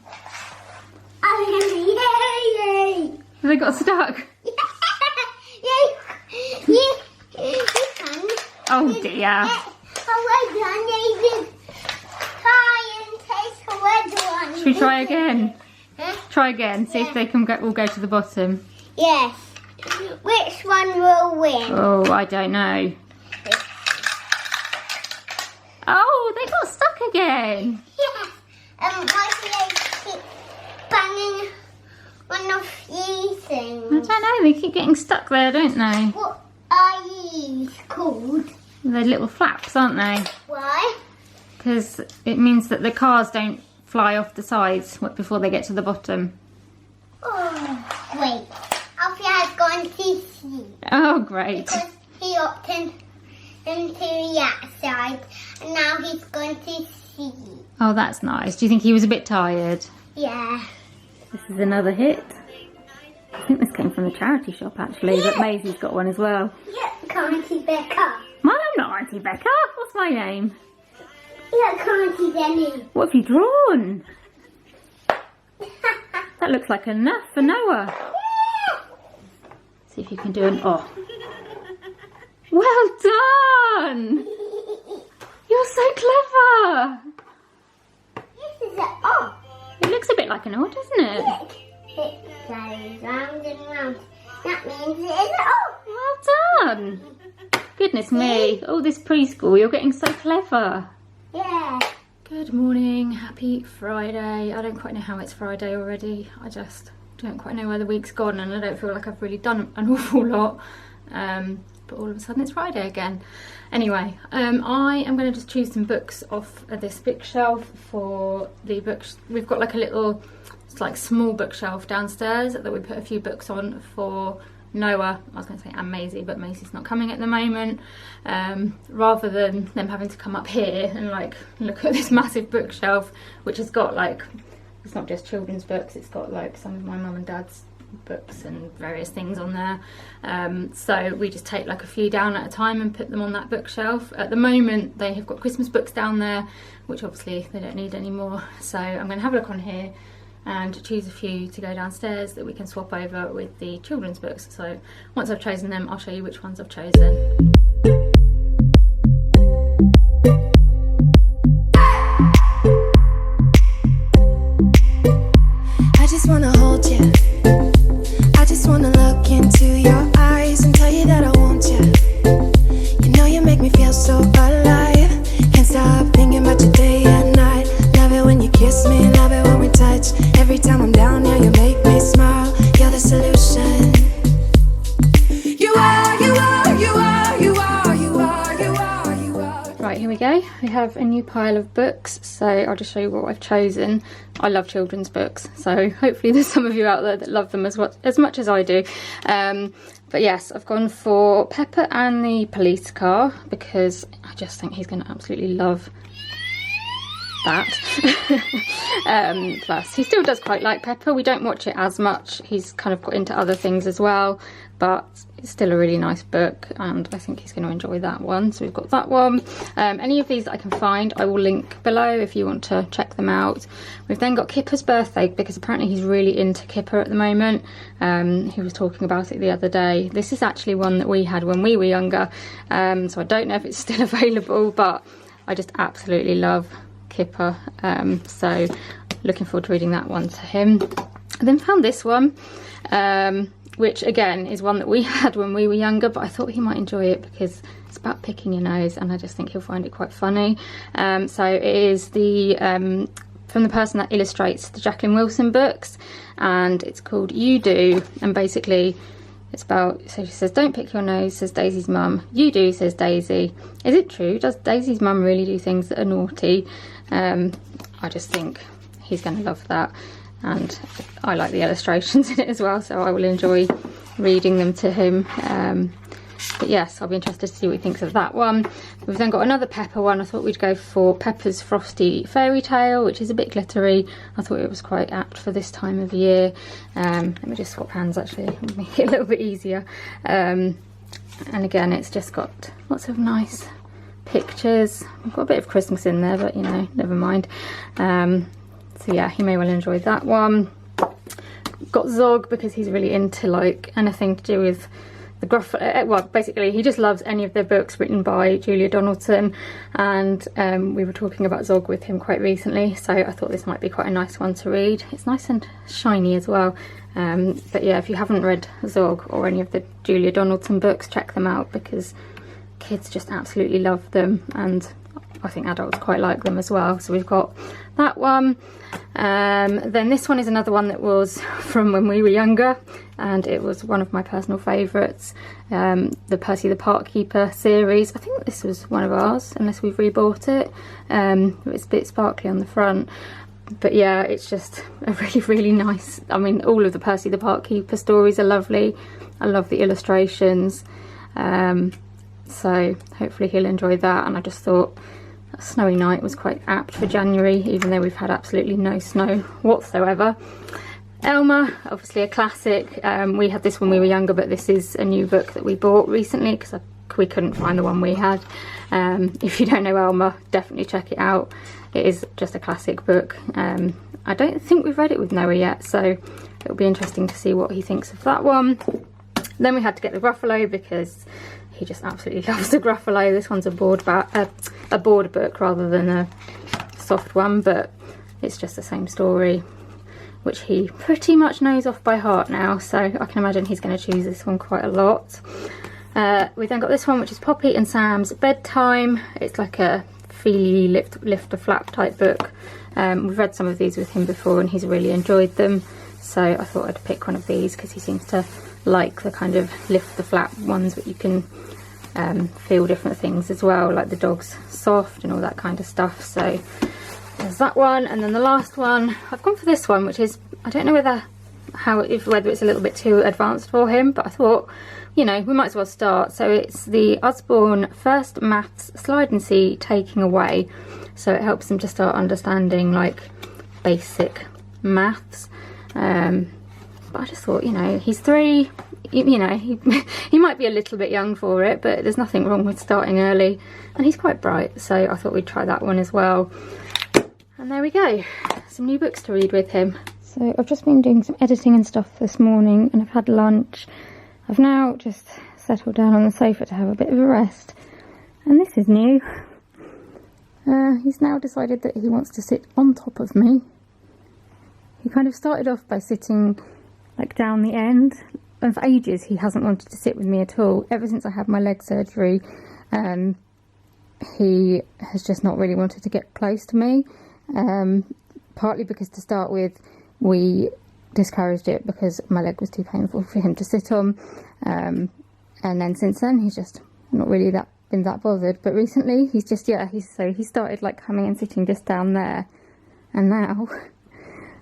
Yay! Have they got stuck? You can. Oh dear. Try and take a red one. Should we try again? Huh? Try again. See if they can all go to the bottom. Yes. Which one will win? Oh, I don't know. Oh, they got stuck again. Yes. Why do they keep banging one of these things? I don't know. They keep getting stuck there, don't they? What are these called? They're little flaps, aren't they? Why? Because it means that the cars don't fly off the sides before they get to the bottom. Oh, wait. Alfie has gone to see. Oh, great. Because he hopped into the outside and now he's going to see. Oh, that's nice. Do you think he was a bit tired? Yeah. This is another hit. I think this came from the charity shop, actually, but Maisie's got one as well. Look, Auntie Becca. I'm not Auntie Becca. What's my name? Look, Auntie Denny. What have you drawn? That looks like a nut for Noah. See if you can do an oh. Well done! You're so clever! This is an O. It looks a bit like an O, doesn't it? Look. It goes round and round. That means it is an O. Well done! Goodness me. Oh, this preschool, you're getting so clever. Yeah. Good morning, happy Friday. I don't quite know how it's Friday already. I just don't quite know where the week's gone, and I don't feel like I've really done an awful lot. But all of a sudden it's Friday again. Anyway, I am going to just choose some books off of this bookshelf for the books. We've got like a little, it's like small bookshelf downstairs that we put a few books on for Noah, I was going to say and Maisie, but Maisie's not coming at the moment, rather than them having to come up here and like look at this massive bookshelf, which has got like, it's not just children's books, it's got like some of my mum and dad's books and various things on there, so we just take like a few down at a time and put them on that bookshelf. At the moment they have got Christmas books down there, which obviously they don't need anymore, so I'm going to have a look on here and choose a few to go downstairs that we can swap over with the children's books. So once I've chosen them, I'll show you which ones I've chosen. I just wanna hold you, I just wanna look into your eyes and tell you that I want you. You know you make me feel so alive, can't stop thinking about you day and night. Love it when you kiss me, love it when we touch. Every time I'm down here, you make me smile. You're the solution. You are, you are, you are, you are, you are, you are, you are. Right, here we go. We have a new pile of books, so I'll just show you what I've chosen. I love children's books, so hopefully there's some of you out there that love them as much as I do. But yes, I've gone for Pepper and the Police Car because I just think he's going to absolutely love that. Plus he still does quite like Pepper. We don't watch it as much, he's kind of got into other things as well, but it's still a really nice book and I think he's going to enjoy that one. So we've got that one. Any of these that I can find I will link below if you want to check them out. We've then got Kipper's birthday because apparently he's really into Kipper at the moment. He was talking about it the other day. This is actually one that we had when we were younger, so I don't know if it's still available, but I just absolutely love Kipper, so looking forward to reading that one to him. I then found this one, which again is one that we had when we were younger, but I thought he might enjoy it because it's about picking your nose and I just think he'll find it quite funny. So it is the from the person that illustrates the Jacqueline Wilson books, and it's called You Do, and basically it's about, so she says, don't pick your nose, says Daisy's mum. You do, says Daisy. Is it true? Does Daisy's mum really do things that are naughty? I just think he's going to love that, and I like the illustrations in it as well, so I will enjoy reading them to him. But yes, I'll be interested to see what he thinks of that one. We've then got another Pepper one. I thought we'd go for Pepper's Frosty Fairy Tale, which is a bit glittery. I thought it was quite apt for this time of year. Let me just swap hands actually, make it a little bit easier. And again, it's just got lots of nice pictures. I've got a bit of Christmas in there, but you know, never mind. So yeah, he may well enjoy that one. Got Zog because he's really into like anything to do with the Gruffalo. Well, basically he just loves any of their books written by Julia Donaldson, and we were talking about Zog with him quite recently, so I thought this might be quite a nice one to read. It's nice and shiny as well. But yeah, if you haven't read Zog or any of the Julia Donaldson books, check them out because kids just absolutely love them, and I think adults quite like them as well. So we've got that one. Then this one is another one that was from when we were younger, and it was one of my personal favourites, the Percy the Park Keeper series. I think this was one of ours, unless we've rebought it. It's a bit sparkly on the front, but yeah, it's just a really, really nice. I mean, all of the Percy the Park Keeper stories are lovely. I love the illustrations, so hopefully he'll enjoy that. And I just thought a snowy night was quite apt for January, even though we've had absolutely no snow whatsoever. Elmer, obviously a classic. We had this when we were younger, but this is a new book that we bought recently because we couldn't find the one we had. If you don't know Elmer, definitely check it out. It is just a classic book. I don't think we've read it with Noah yet, so it'll be interesting to see what he thinks of that one. Then we had to get the Gruffalo because he just absolutely loves the Gruffalo. This one's a board book rather than a soft one, but it's just the same story, which he pretty much knows off by heart now, so I can imagine he's going to choose this one quite a lot. We then got this one, which is Poppy and Sam's Bedtime. It's like a feely lift a flap type book. We've read some of these with him before and he's really enjoyed them, so I thought I'd pick one of these because he seems to like the kind of lift the flap ones, but you can feel different things as well, like the dog's soft and all that kind of stuff. So there's that one. And then the last one, I've gone for this one, which is, I don't know whether whether it's a little bit too advanced for him, but I thought, you know, we might as well start. So it's the Osborne First Maths Slide and See Taking Away. So it helps him to start understanding like basic maths. But I just thought, you know, he's 3, you know, he might be a little bit young for it, but there's nothing wrong with starting early, and he's quite bright, so I thought we'd try that one as well. And there we go, some new books to read with him. So I've just been doing some editing and stuff this morning, and I've had lunch. I've now just settled down on the sofa to have a bit of a rest, and this is new. He's now decided that he wants to sit on top of me. He kind of started off by sitting like down the end, and for ages he hasn't wanted to sit with me at all. Ever since I had my leg surgery, he has just not really wanted to get close to me, partly because to start with we discouraged it because my leg was too painful for him to sit on, and then since then he's just not really been that bothered. But recently he's just, he started like coming and sitting just down there, and now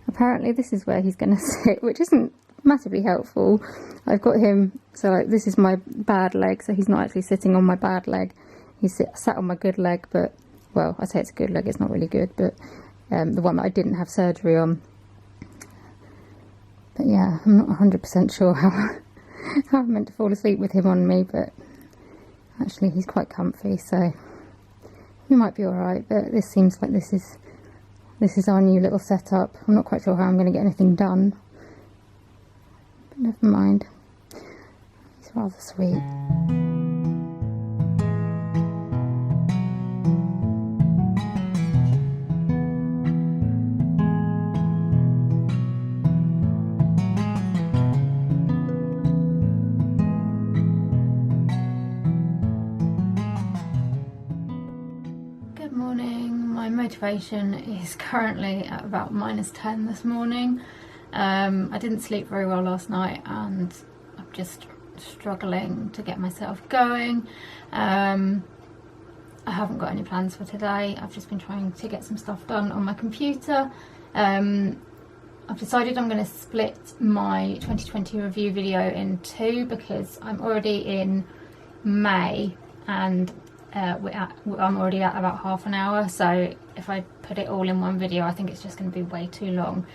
apparently this is where he's going to sit, which isn't massively helpful. I've got him, so like, this is my bad leg, so he's not actually sitting on my bad leg. He's sat on my good leg, but, well, I say it's a good leg, it's not really good, but the one that I didn't have surgery on. But yeah, I'm not 100% sure how I'm meant to fall asleep with him on me, but actually he's quite comfy, so he might be alright. But this seems like this is our new little setup. I'm not quite sure how I'm going to get anything done, but never mind. He's rather sweet. Good morning. My motivation is currently at about -10 this morning. I didn't sleep very well last night, and I'm just struggling to get myself going. I haven't got any plans for today. I've just been trying to get some stuff done on my computer. I've decided I'm going to split my 2020 review video in 2 because I'm already in May, and I'm already at about half an hour, so if I put it all in one video I think it's just going to be way too long,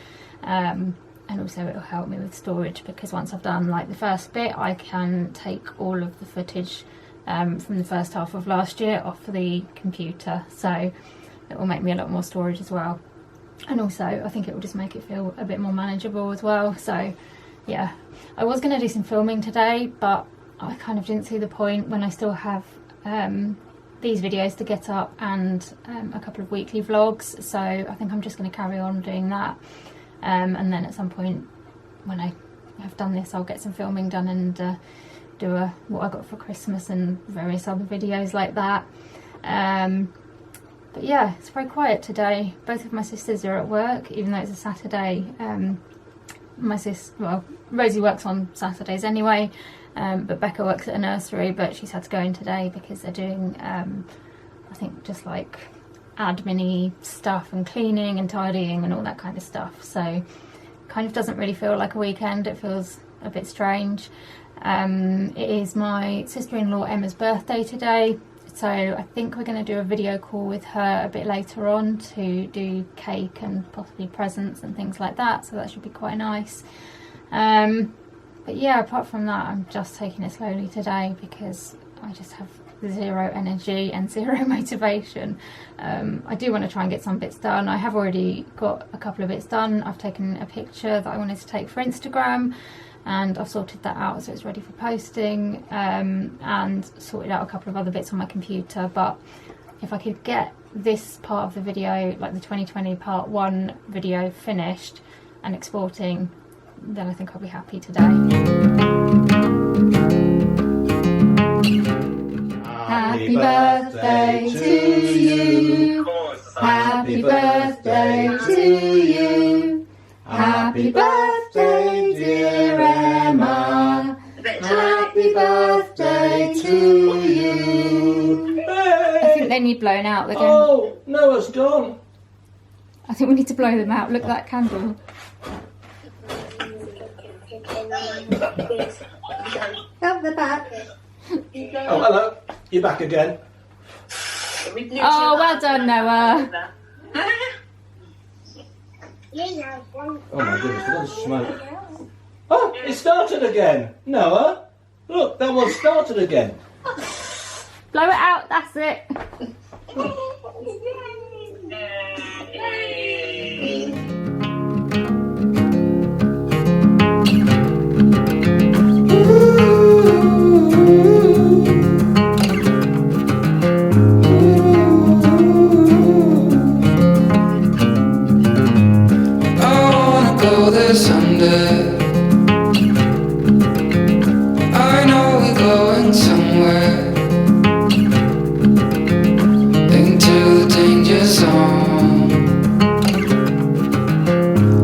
and also it will help me with storage, because once I've done like the first bit I can take all of the footage from the first half of last year off the computer, so it will make me a lot more storage as well, and also I think it will just make it feel a bit more manageable as well. So yeah, I was going to do some filming today, but I kind of didn't see the point when I still have these videos to get up and a couple of weekly vlogs, so I think I'm just going to carry on doing that, and then at some point when I have done this I'll get some filming done and do what I got for Christmas and various other videos like that. But yeah, it's very quiet today. Both of my sisters are at work, even though it's a Saturday. Rosie works on Saturdays anyway, but Becca works at a nursery, but she's had to go in today because they're doing I think just like admin-y stuff and cleaning and tidying and all that kind of stuff, so kind of doesn't really feel like a weekend. It feels a bit strange. It is my sister-in-law Emma's birthday today, so I think we're going to do a video call with her a bit later on to do cake and possibly presents and things like that, so that should be quite nice. But yeah, apart from that I'm just taking it slowly today because I just have zero energy and zero motivation. I do want to try and get some bits done. I have already got a couple of bits done. I've taken a picture that I wanted to take for Instagram, and I've sorted that out so it's ready for posting, and sorted out a couple of other bits on my computer. But if I could get this part of the video, like the 2020 part 1 video, finished and exporting, then I think I'll be happy today. Happy birthday to you. Happy birthday to you. Happy birthday, dear Emma. Happy birthday to you. I think they need blown out. They're going... Oh, Noah's gone. I think we need to blow them out. Look at that candle. Up the back. Oh, hello. You're back again. Oh, well done, Noah. Oh my goodness, what a smoke. Oh, it started again. Noah, look, that one started again. Blow it out, that's it. Go there someday. I know we're going somewhere, into the danger zone.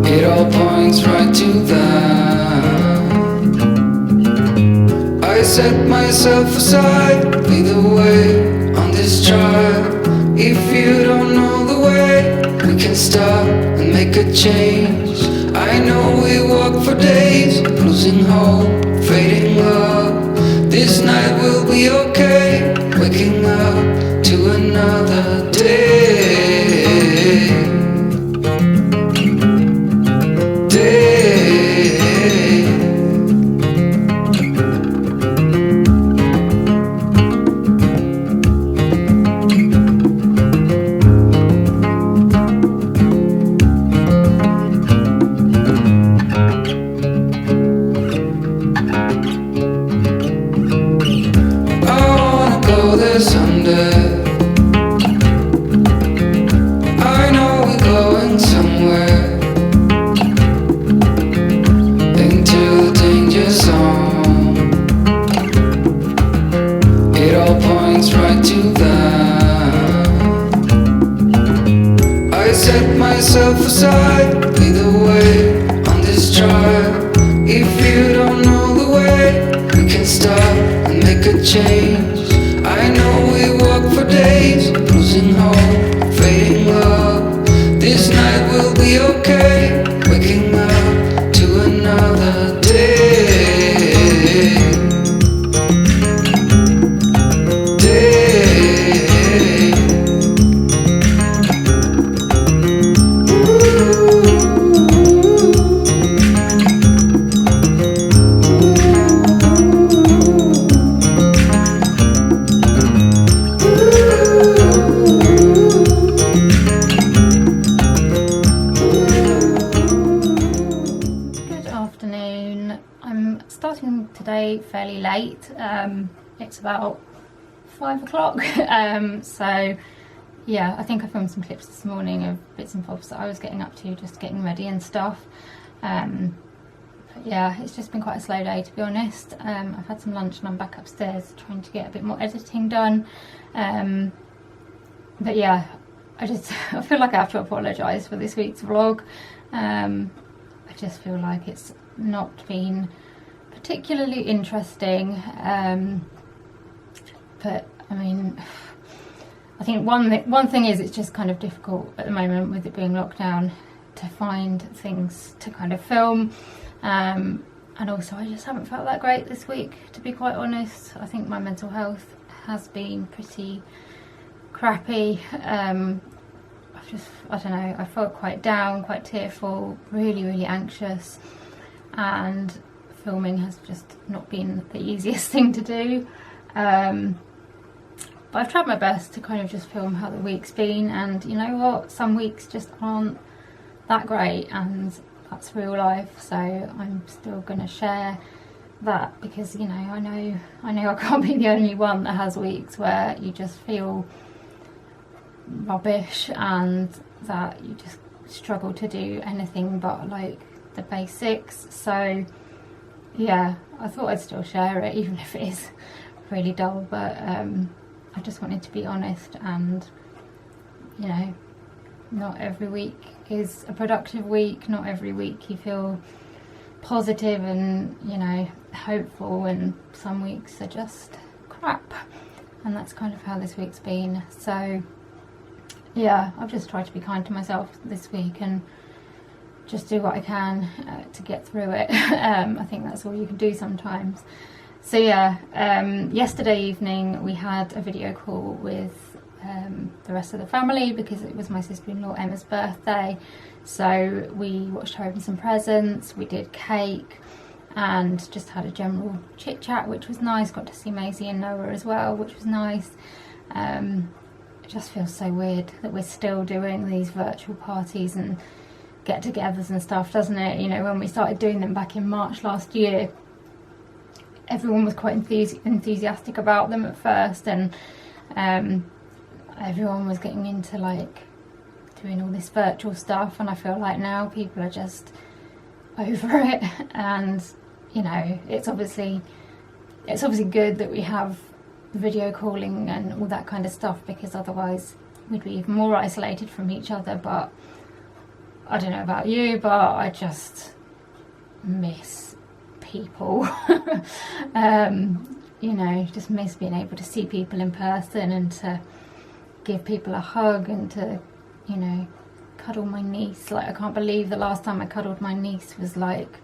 It all points right to that. I set myself aside, lead the way on this trial. If you don't know the way, we can stop and make a change. I know we walk for days, losing hope, fading love. This night will be okay, waking up to another day. Someday, I know we're going somewhere, into the danger zone. It all points right to that. I set myself aside, lead the way on this trial. If you don't know the way, we can stop and make a change. I know we walk for days, losing hope, fading love. This night will be okay, waking up to another day. Today fairly late. It's about 5 o'clock. So yeah, I think I filmed some clips this morning of bits and bobs that I was getting up to, just getting ready and stuff. But yeah, it's just been quite a slow day, to be honest. I've had some lunch and I'm back upstairs trying to get a bit more editing done. But yeah, I feel like I have to apologise for this week's vlog. I just feel like it's not been particularly interesting, but I mean, I think one thing is, it's just kind of difficult at the moment with it being locked down to find things to kind of film, and also I just haven't felt that great this week, to be quite honest. I think my mental health has been pretty crappy. I don't know, I felt quite down, quite tearful, really anxious, and filming has just not been the easiest thing to do. But I've tried my best to kind of just film how the week's been, and you know what, some weeks just aren't that great, and that's real life, so I'm still going to share that, because you know, I know I can't be the only one that has weeks where you just feel rubbish and that you just struggle to do anything but like the basics. So yeah, I thought I'd still share it, even if it is really dull, but I just wanted to be honest, and you know, not every week is a productive week, not every week you feel positive and, you know, hopeful, and some weeks are just crap, and that's kind of how this week's been. So yeah, I've just tried to be kind to myself this week and just do what I can to get through it. I think that's all you can do sometimes. So yeah, yesterday evening we had a video call with the rest of the family because it was my sister-in-law Emma's birthday. So we watched her open some presents, we did cake, and just had a general chit chat, which was nice. Got to see Maisie and Noah as well, which was nice. It just feels so weird that we're still doing these virtual parties and get-togethers and stuff, doesn't it? You know, when we started doing them back in March last year, everyone was quite enthusiastic about them at first, and everyone was getting into like doing all this virtual stuff, and I feel like now people are just over it. And you know, it's obviously good that we have video calling and all that kind of stuff, because otherwise we'd be even more isolated from each other. But I don't know about you, but I just miss people. You know, just miss being able to see people in person and to give people a hug and to, you know, cuddle my niece. Like, I can't believe the last time I cuddled my niece was like,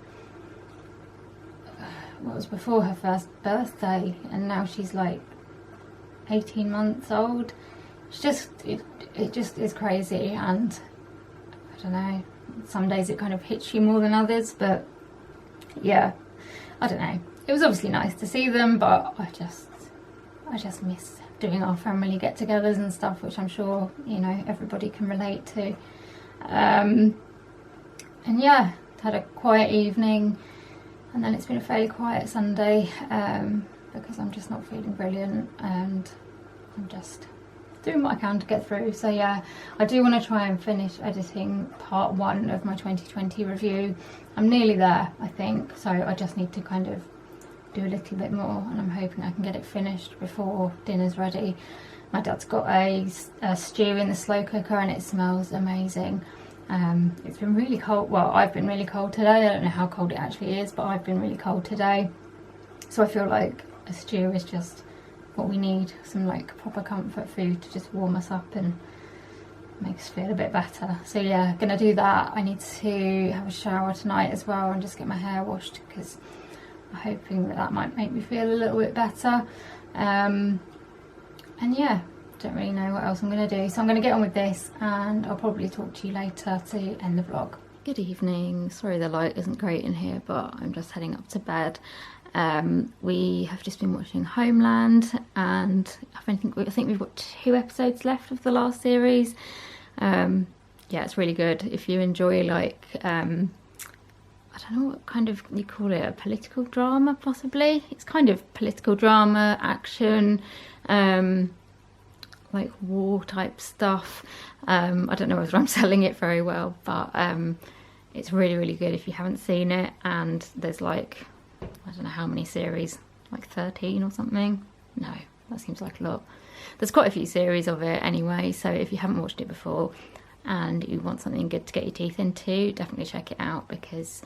what was before her first birthday, and now she's like 18 months old. It's just, it just is crazy. And I don't know, some days it kind of hits you more than others, but yeah, I don't know. It was obviously nice to see them, but I just miss doing our family get-togethers and stuff, which I'm sure, you know, everybody can relate to. And yeah, had a quiet evening, and then it's been a fairly quiet Sunday because I'm just not feeling brilliant, and I'm just doing what I can to get through. So yeah, I do want to try and finish editing part 1 of my 2020 review. I'm nearly there, I think, so I just need to kind of do a little bit more, and I'm hoping I can get it finished before dinner's ready. My dad's got a stew in the slow cooker and it smells amazing. It's been really cold. Well, I've been really cold today. I don't know how cold it actually is, but I've been really cold today. So I feel like a stew is just what we need, some like proper comfort food to just warm us up and make us feel a bit better. So yeah, gonna do that. I need to have a shower tonight as well and just get my hair washed, because I'm hoping that might make me feel a little bit better. And yeah, don't really know what else I'm going to do, so I'm going to get on with this, and I'll probably talk to you later to end the vlog. Good evening. Sorry the light isn't great in here, but I'm just heading up to bed. We have just been watching Homeland, and I think we've got 2 episodes left of the last series. Yeah, it's really good. If you enjoy like I don't know what kind of you call it, a political drama possibly. It's kind of political drama, action, like war type stuff. I don't know whether I'm selling it very well, but it's really, really good if you haven't seen it. And there's like, I don't know how many series, like 13 or something. No, that seems like a lot. There's quite a few series of it anyway, so if you haven't watched it before and you want something good to get your teeth into, definitely check it out, because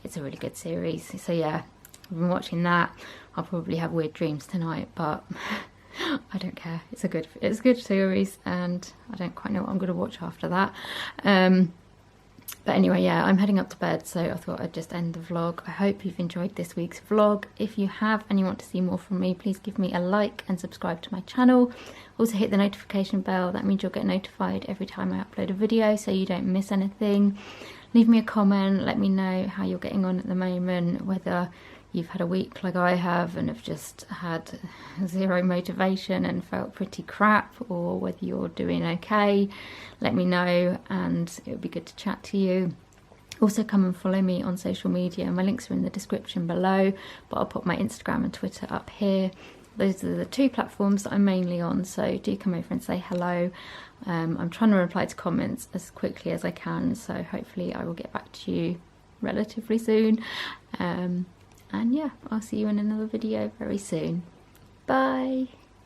it's a really good series. So yeah, I've been watching that. I'll probably have weird dreams tonight, but I don't care. It's a good series, and I don't quite know what I'm going to watch after that. But anyway, yeah, I'm heading up to bed, so I thought I'd just end the vlog. I hope you've enjoyed this week's vlog. If you have and you want to see more from me, please give me a like and subscribe to my channel. Also hit the notification bell. That means you'll get notified every time I upload a video, so you don't miss anything. Leave me a comment, let me know how you're getting on at the moment, whether you've had a week like I have and have just had zero motivation and felt pretty crap, or whether you're doing okay. Let me know, and it would be good to chat to you. Also, come and follow me on social media. My links are in the description below, but I'll put my Instagram and Twitter up here. Those are the 2 platforms that I'm mainly on, so do come over and say hello. I'm trying to reply to comments as quickly as I can, so hopefully I will get back to you relatively soon. And yeah, I'll see you in another video very soon. Bye!